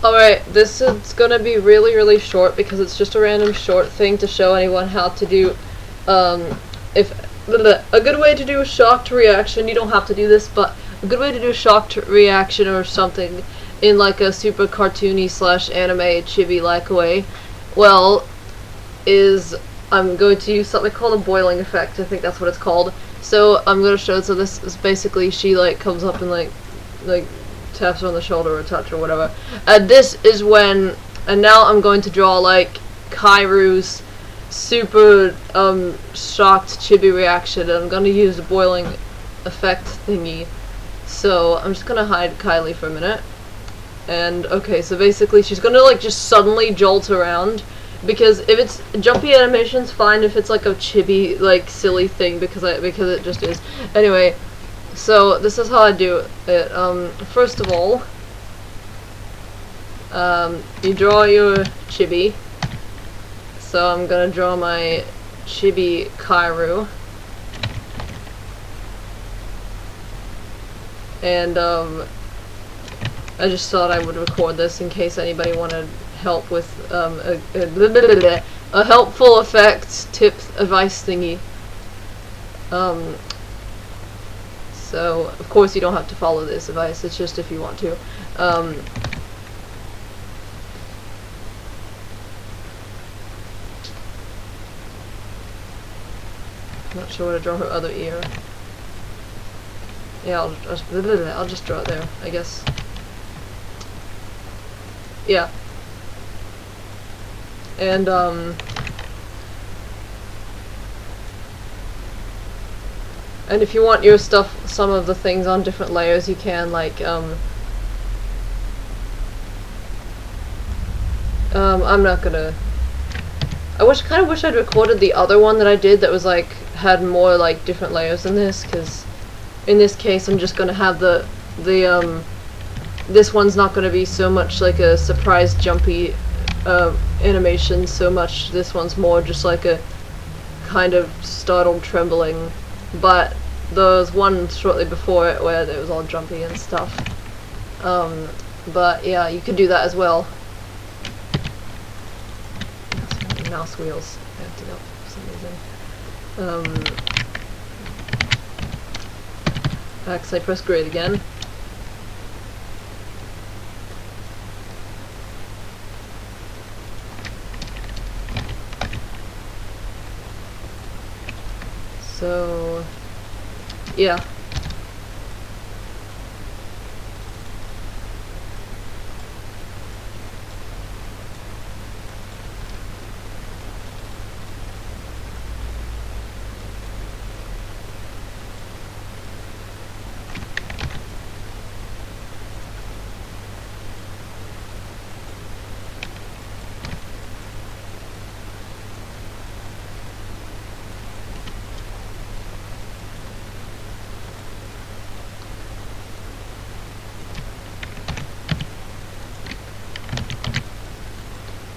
Alright, this is gonna be really, really short because it's just a random short thing to show anyone how to do, if, a good way to do a shocked reaction, you don't have to do this, but a good way to do a shocked reaction or something in like a super cartoony / anime chibi-like way, well, is I'm going to use something called a boiling effect. I think that's what it's called. So I'm going to show, so this is basically she like comes up and like taps her on the shoulder or touch or whatever. And this is when, and now I'm going to draw like Kairu's super shocked chibi reaction, and I'm going to use the boiling effect thingy. So I'm just going to hide Kylie for a minute. And okay, so basically she's going to like just suddenly jolt around. Because if it's jumpy animation's fine if it's like a chibi like silly thing because it just is. Anyway, so this is how I do it. First of all, you draw your chibi. So I'm gonna draw my chibi Kairu. And I just thought I would record this in case anybody wanted help with a helpful effect tip advice thingy. So of course you don't have to follow this advice, it's just if you want to. Not sure what to draw her other ear. Yeah, I'll just draw it there, I guess. Yeah. And if you want your stuff, some of the things on different layers, you can, like, I'm not gonna, kinda wish I'd recorded the other one that I did that was, like, had more, like, different layers than this, because in this case I'm just gonna have this one's not gonna be so much like a surprise jumpy animation so much. This one's more just like a kind of startled trembling, but there was one shortly before it where it was all jumpy and stuff. But yeah, you could do that as well. My mouse wheels acting up for some reason. Because I pressed grade again. So, yeah.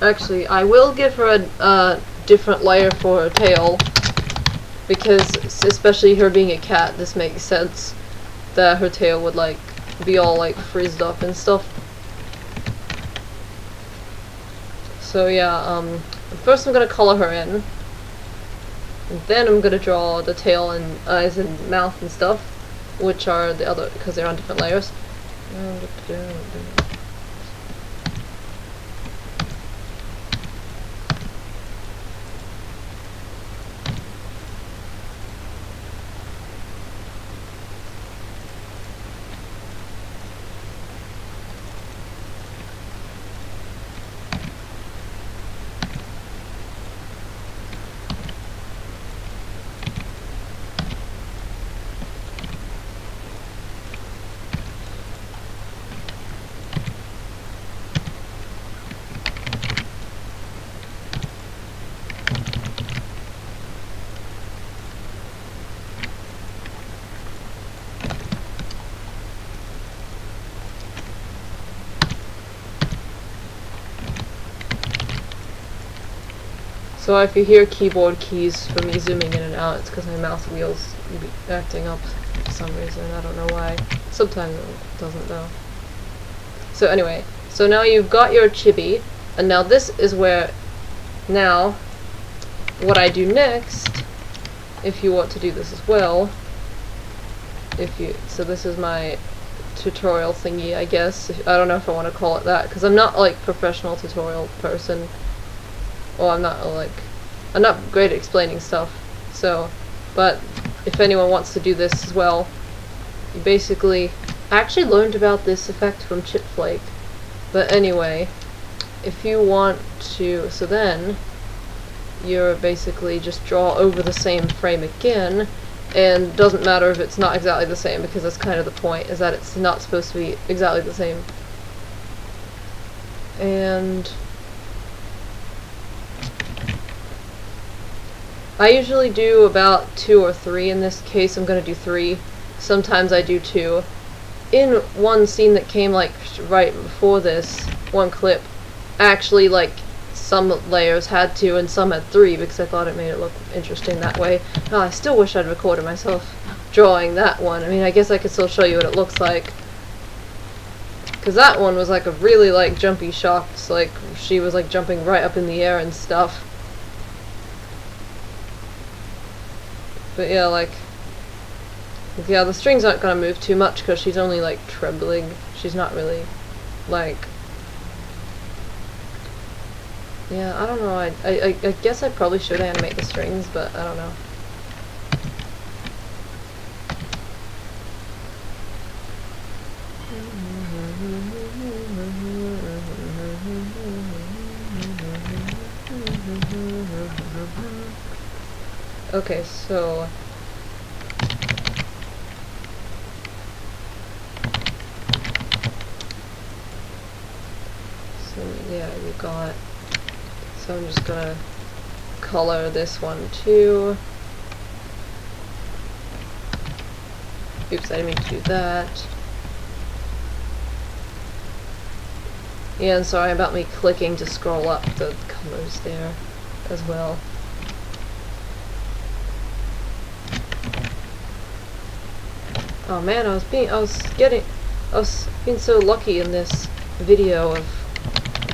Actually, I will give her a different layer for her tail, because especially her being a cat, this makes sense that her tail would like be all like frizzed up and stuff. So yeah, first I'm gonna color her in, and then I'm gonna draw the tail and eyes and mouth and stuff, which are the other, because they're on different layers. So if you hear keyboard keys for me zooming in and out, it's because my mouse wheel's acting up for some reason. I don't know why. Sometimes it doesn't though. So anyway, So now you've got your chibi, and now this is where, now, what I do next, if you want to do this as well, so this is my tutorial thingy, I guess. I don't know if I want to call it that, because I'm not like professional tutorial person. Well, I'm not great at explaining stuff. So, but if anyone wants to do this as well, you basically, I actually learned about this effect from Chip Flake. But anyway, if you want to, so then you're basically just draw over the same frame again. And it doesn't matter if it's not exactly the same, because that's kind of the point, is that it's not supposed to be exactly the same. And I usually do about 2 or 3. In this case, I'm going to do 3. Sometimes I do 2. In one scene that came like right before this, one clip, actually like some layers had 2 and some had 3 because I thought it made it look interesting that way. Oh, I still wish I'd recorded myself drawing that one. I mean, I guess I could still show you what it looks like. Because that one was like a really like jumpy shot. It's like she was like jumping right up in the air and stuff. But yeah, like, yeah, the strings aren't going to move too much because she's only like trembling. She's not really like, yeah, I don't know, I guess I probably should animate the strings, but I don't know. Okay, so yeah, you got, so I'm just gonna color this one too. Oops, I didn't mean to do that. Yeah, and sorry about me clicking to scroll up the colors there as well. Oh man, I was being so lucky in this video of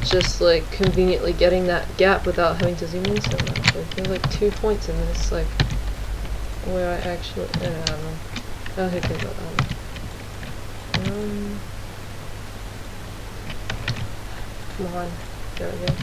just like conveniently getting that gap without having to zoom in so much. Like, there are like 2 points in this, like, where I actually, I don't know. I'll think about that one. Come on, there we go.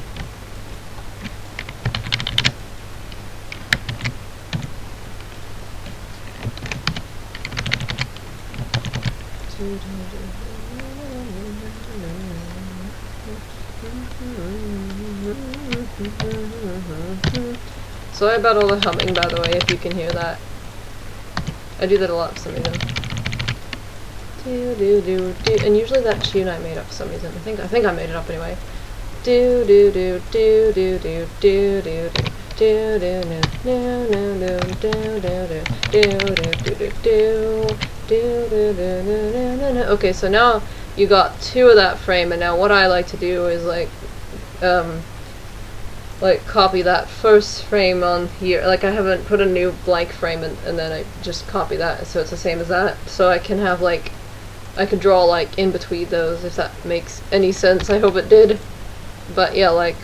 Sorry about all the humming, by the way, if you can hear that. I do that a lot for some reason. And usually that tune I made up for some reason. I think I made it up anyway. Do do do do do do do do do do no no no no do do do do do do. Okay, so now you got 2 of that frame, and now what I like to do is like copy that first frame on here. Like, I haven't put a new blank frame and then I just copy that so it's the same as that. So I can have like, I could draw like in between those, if that makes any sense. I hope it did. But yeah, like,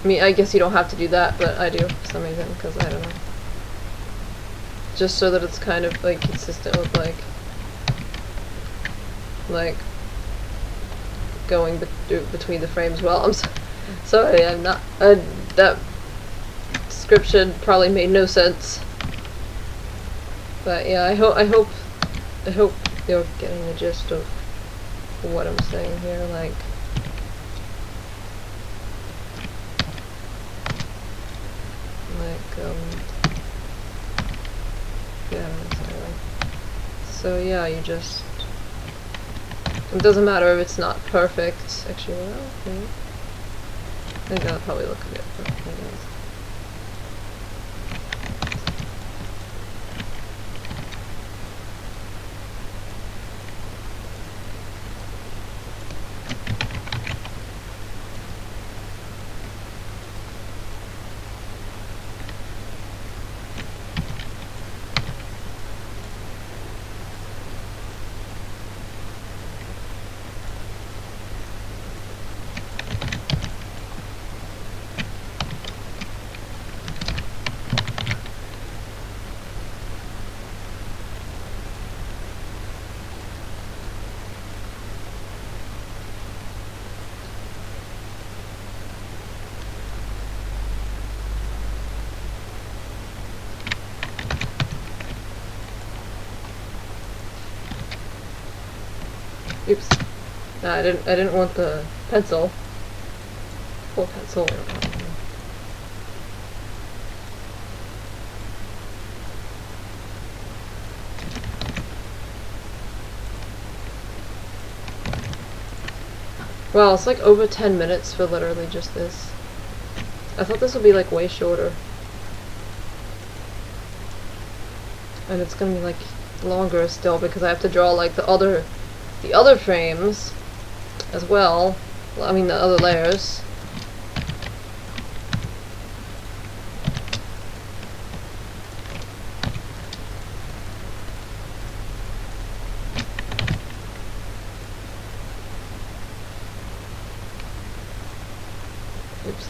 I mean, I guess you don't have to do that, but I do for some reason, because I don't know. Just so that it's kind of like consistent with like going between the frames. Well, I'm sorry, I'm not, that description probably made no sense. But yeah, I hope you're getting the gist of what I'm saying here, like, yeah, sorry. So yeah, you just, it doesn't matter if it's not perfect. Actually, well, okay. I think that'll probably look a bit perfect, I guess. Oops. I didn't want the pencil. Poor pencil. Wow, it's like over 10 minutes for literally just this. I thought this would be like way shorter. And it's gonna be like longer still because I have to draw like the other frames as well. I mean the other layers. Oops.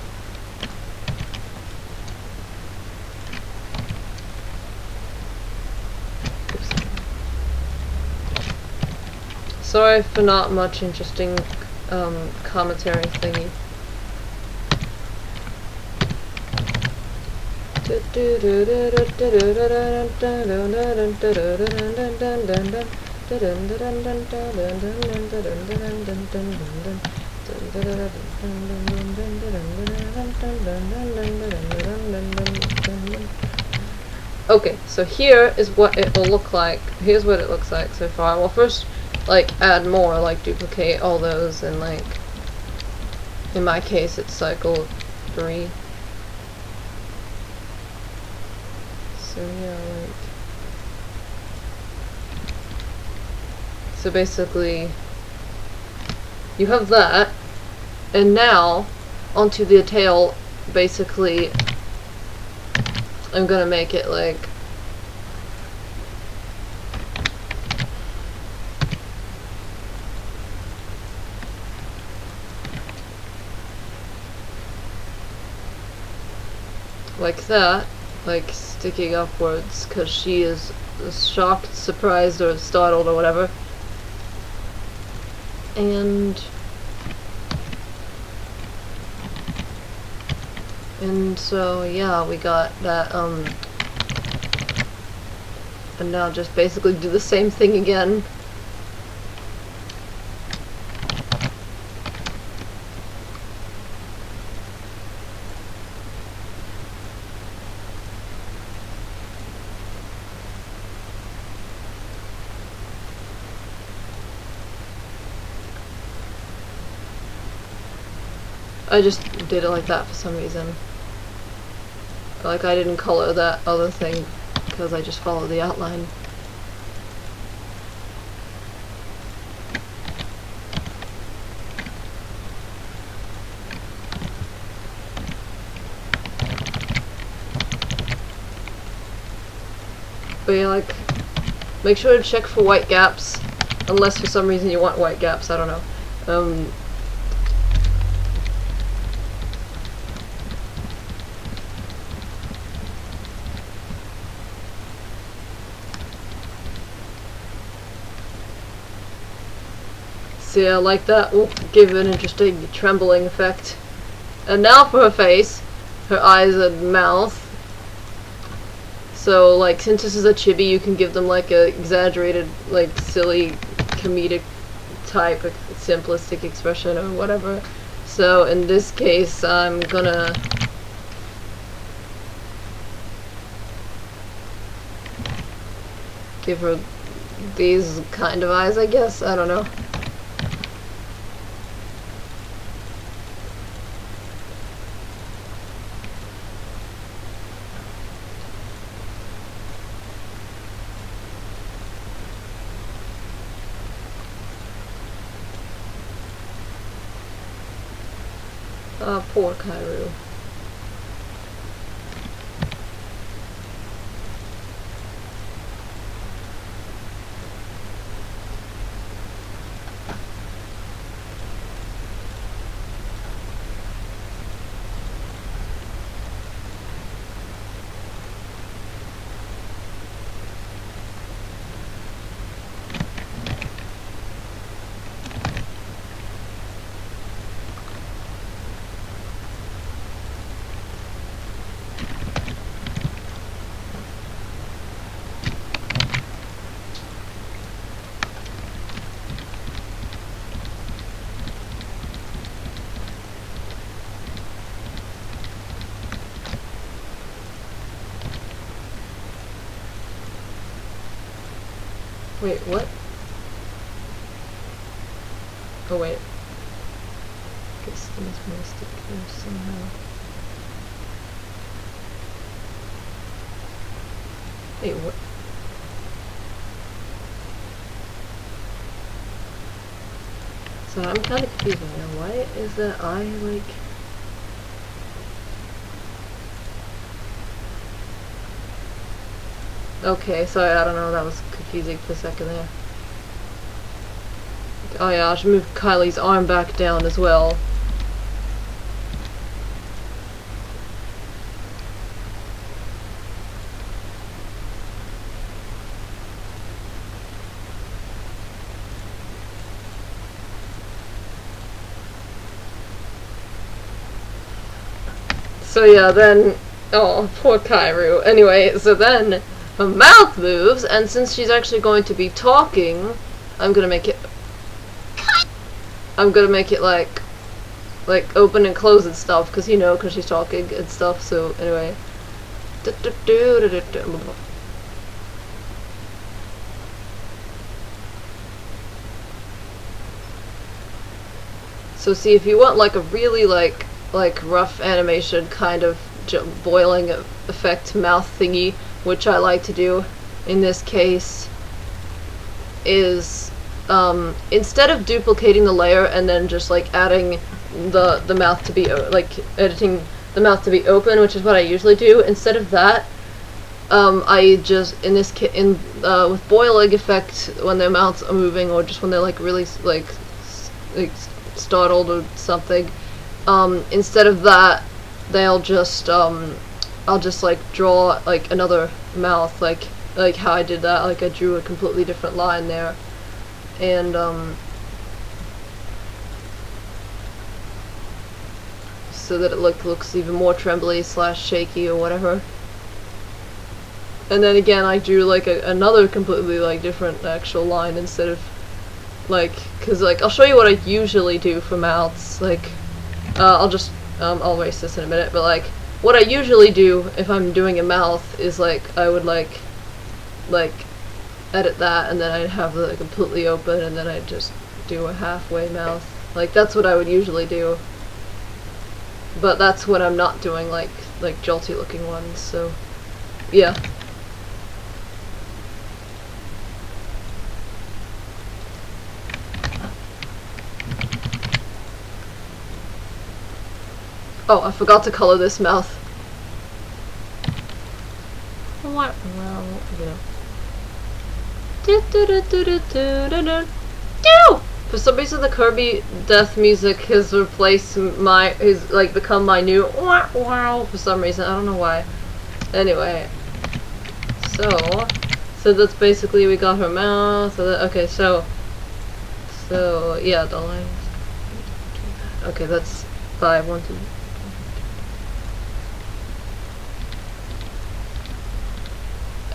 Sorry for not much interesting commentary thingy. Okay, so here is what it will look like. Here's what it looks like so far. Well, first, like, add more, like, duplicate all those, and, like, in my case, it's cycle 3. So, yeah, like... So, basically, you have that, and now, onto the tail, basically, I'm gonna make it, like... like that, like sticking upwards, because she is shocked, surprised, or startled, or whatever. And so, yeah, we got that, and now just basically do the same thing again. I just did it like that for some reason. Like, I didn't color that other thing because I just followed the outline. But yeah, like, make sure to check for white gaps, unless for some reason you want white gaps, I don't know. So yeah, like that will give an interesting trembling effect. And now for her face, her eyes and mouth. So, like, since this is a chibi, you can give them, like, a exaggerated, like, silly, comedic type, simplistic expression or whatever. So, in this case, I'm gonna... give her these kind of eyes, I guess? I don't know. Poor Kairu. Wait, what? Oh wait. Guess the mystic here somehow. Wait, what? So I'm kind of confused right now. Why is that eye like? Okay, sorry, I don't know. That was confusing for a second there. Oh yeah, I should move Kylie's arm back down as well. So yeah, then, oh, poor Kairu. Anyway, so then her mouth moves, and since she's actually going to be talking, I'm gonna make it like open and close and stuff, because you know, because she's talking and stuff. So anyway, so see, if you want like a really like rough animation kind of boiling effect mouth thingy, which I like to do in this case, is instead of duplicating the layer and then just like adding the mouth to be like editing the mouth to be open, which is what I usually do, instead of that, I just with boiling effect, when their mouths are moving or just when they're like really like startled or something, instead of that, I'll just like draw like another mouth, like how I did that, like I drew a completely different line there, and so that it looks even more trembly / shaky or whatever. And then again, I drew like another completely like different actual line instead of like, cause like I'll show you what I usually do for mouths. Like I'll I'll erase this in a minute, but like what I usually do if I'm doing a mouth is like I would like edit that, and then I'd have it completely open, and then I'd just do a halfway mouth. Like that's what I would usually do. But that's when I'm not doing like jolty looking ones. So yeah. Oh, I forgot to color this mouth. Well, for some reason the Kirby death music has replaced like become my new wow for some reason. I don't know why. Anyway, so that's basically, we got her mouth. Okay, so yeah, the lines. Okay, that's 5, 1, 2.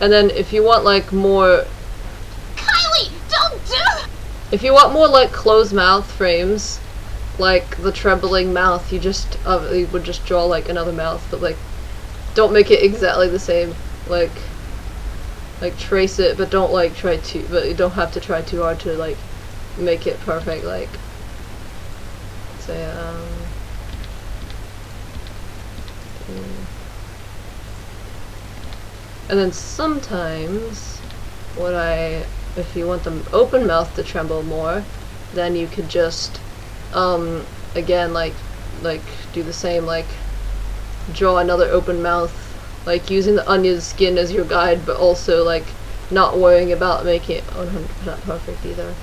And then if you want like more, Kylie, don't do that! If you want more like closed mouth frames, like the trembling mouth, you would just draw like another mouth, but like don't make it exactly the same. Like trace it, but don't like but you don't have to try too hard to like make it perfect. Like say and then sometimes if you want the open mouth to tremble more, then you could just again like do the same, like draw another open mouth, like using the onion's skin as your guide, but also like not worrying about making it 100% perfect either.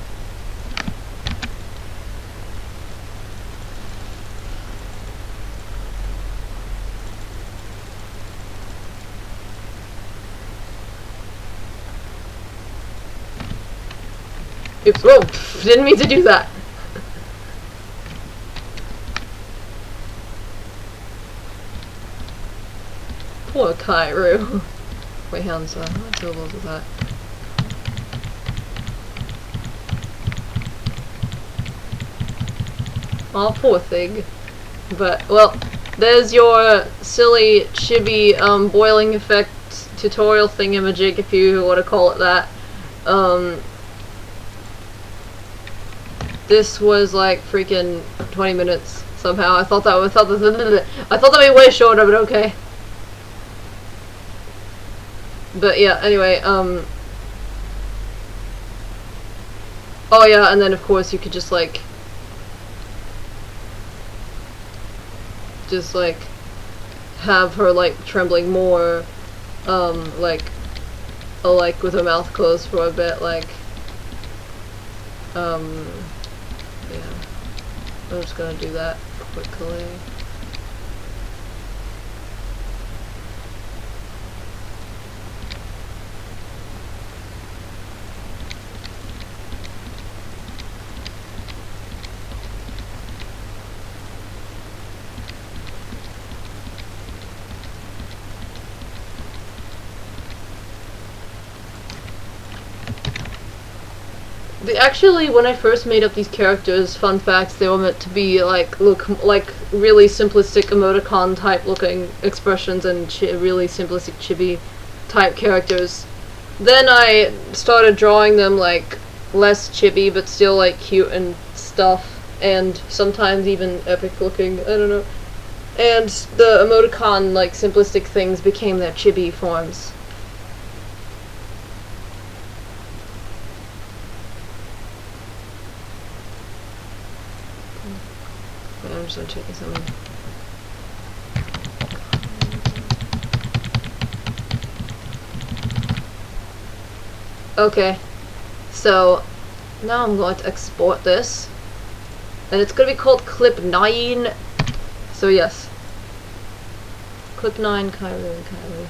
Oops, whoa, didn't mean to do that. Poor Kairu. Wait, hands on. How doable is that? Aw, poor thing. But, well, there's your silly chibi boiling effect tutorial thingamajig, if you want to call it that. this was like freaking 20 minutes somehow. I thought that would be way shorter, but okay. But yeah, anyway, oh yeah, and then of course you could just like have her like trembling more, like with her mouth closed for a bit, like yeah. I'm just gonna do that quickly. Actually, when I first made up these characters, fun facts, they were meant to be like like really simplistic emoticon type looking expressions and really simplistic chibi type characters. Then I started drawing them like less chibi but still like cute and stuff, and sometimes even epic looking, I don't know. And the emoticon like simplistic things became their chibi forms. I'm just checking something. Okay, so now I'm going to export this, and it's going to be called clip 9. So yes, clip 9, Kylie.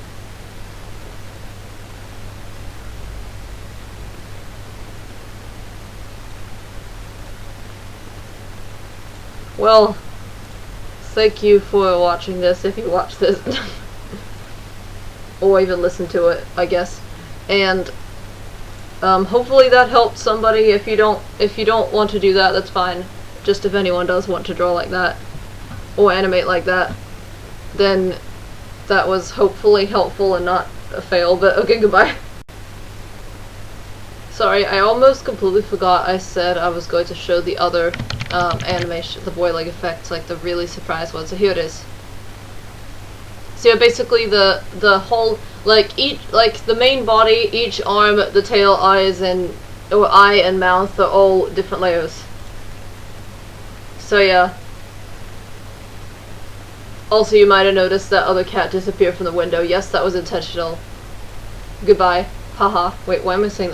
Well, thank you for watching this, if you watch this. Or even listen to it, I guess. And hopefully that helped somebody. If you don't want to do that, that's fine. Just if anyone does want to draw like that or animate like that, then that was hopefully helpful and not a fail. But okay, goodbye. Sorry, I almost completely forgot I said I was going to show the other animation, the boy leg effects, like the really surprise one. So here it is. So yeah, basically the whole, like the main body, each arm, the tail, eyes, or eye and mouth are all different layers. So yeah. Also, you might have noticed that other cat disappeared from the window. Yes, that was intentional. Goodbye. Haha. Wait, why am I saying that?